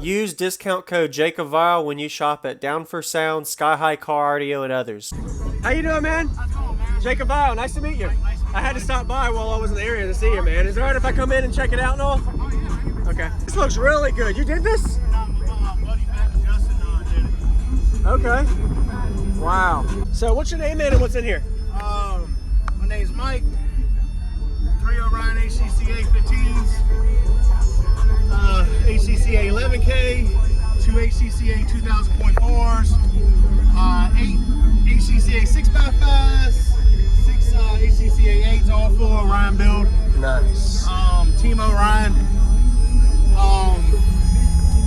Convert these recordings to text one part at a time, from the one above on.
Use discount code JacobViral when you shop at Down for Sound, SkyHigh Car Audio, and others. How you doing, man? JacobViral, nice to meet you. I had to stop by while I was in the area to see you, man. Is it alright if I come in and check it out and all? Okay. This looks really good. You did this? Okay. Wow. So what's your name, man, and what's in here? My name's Mike. 3 Orion HCCA 15s. HCCA 11K. 2 HCCA 2000.4s. 8 HCCA 6x5s. 6 HCCA 8s, all 4 Orion build. Nice. Team Orion.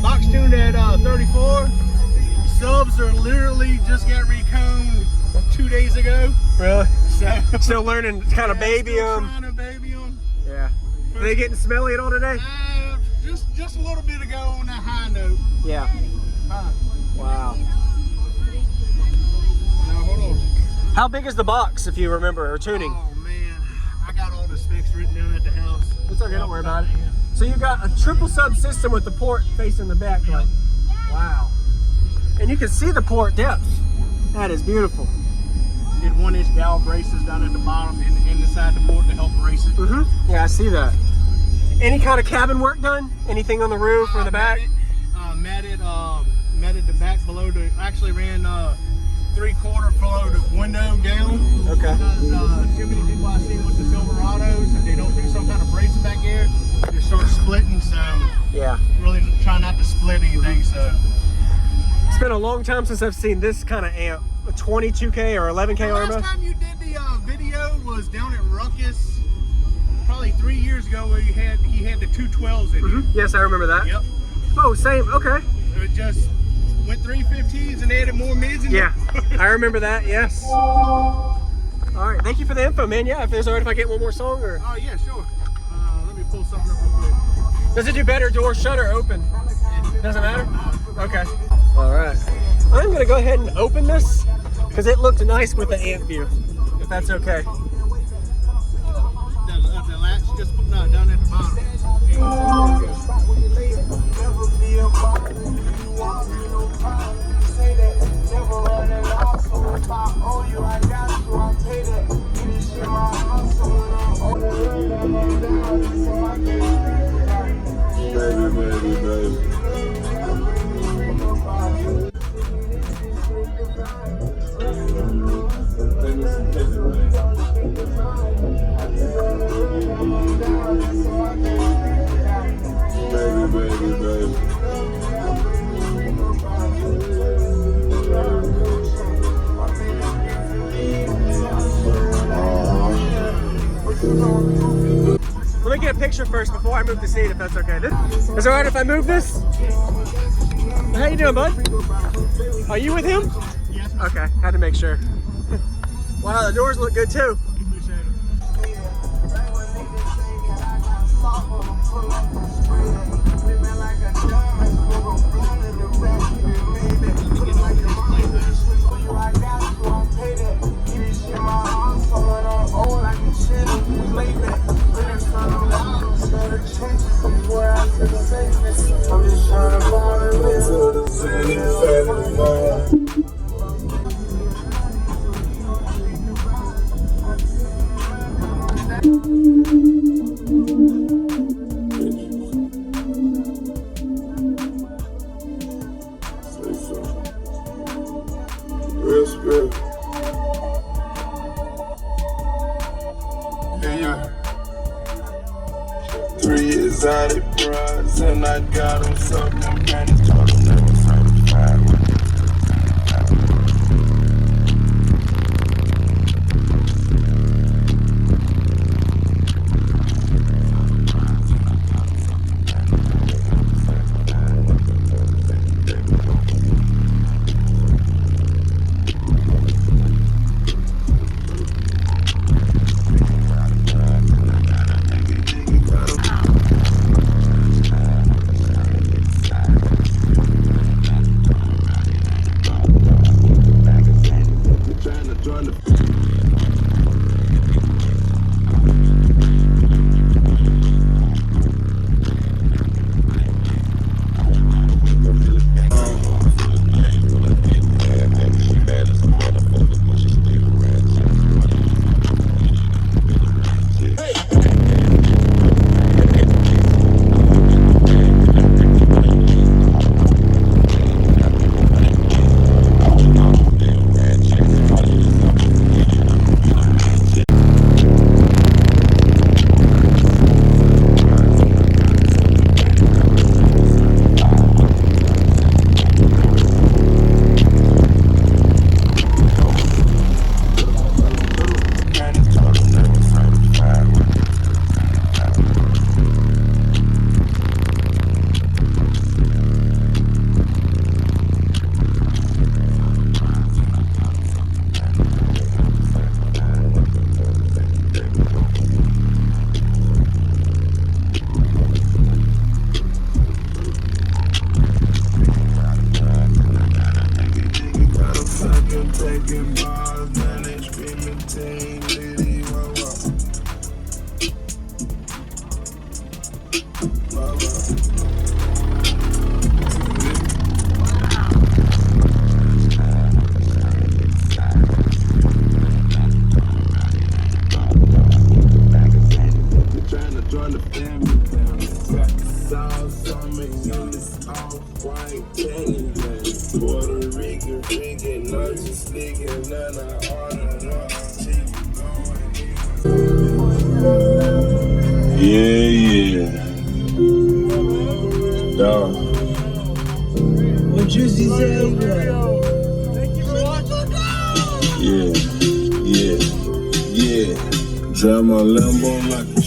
Box tuned at 34. Subs are literally just got reconed 2 days ago. Really? So still learning kind of baby them. Trying to baby them. Yeah. Are they getting smelly at all today? Just a little bit ago on that high note. Yeah. Wow. Now hold on. How big is the box, if you remember, or tuning? Oh man, I got all the specs written down at the house. It's okay, don't worry about it. So you got a triple sub system with the port facing the back, like, wow. And you can see the port depth. That is beautiful. Did 1-inch valve braces down at the bottom and inside the port to help brace it. Yeah, I see that. Any kind of cabin work done? Anything on the roof or the back? Matted the back below the, actually ran 3/4 below the window down. Okay. Because too many people I've seen with the Silverados, if they don't do some kind of brace back here, they start splitting. So yeah, really try not to split anything. So it's been a long time since I've seen this kind of amp. A 22K or 11K the almost. Last time you did the video was down at Ruckus, probably 3 years ago, where he had the 212s in it. Yes, I remember that. Yep. Oh, same. Okay. It just went 315s and added more mids in yeah, I remember that. Yes. All right. Thank you for the info, man. Yeah, if it's alright if I get one more song or. Oh yeah, sure. Let me pull something up real quick. Does it do better door shut or open? Doesn't matter? Okay. All right. I'm going to go ahead and open this because it looked nice with the amp view, if that's okay. The latch, just put down at the bottom. Let me get a picture first before I move the seat, if that's okay. Is it alright if I move this? How you doing, bud? Are you with him? Yes. Okay, had to make sure. Wow, the doors look good too. Real spirit. Yeah. 3 exotic brides, and I got them something brand new. Told them they were certified. Yeah. Dog. What Juicy say? Yeah. Drive my Lambo like